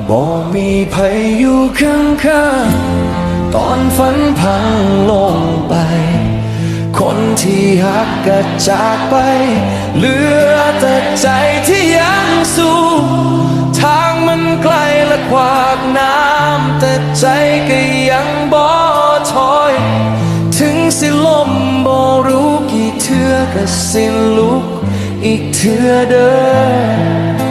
บ่มีภัยอยู่ข้างๆตอนฝันพังลงไป คนที่หักก็จากไปเหลือแต่ใจที่ยังสู้ทางมันไกลและขวากน้ำแต่ใจก็ยังบ่ถอยถึงสิล้มบ่รู้กี่เทื่อก็สิลุกอีกเทื่อเด้อ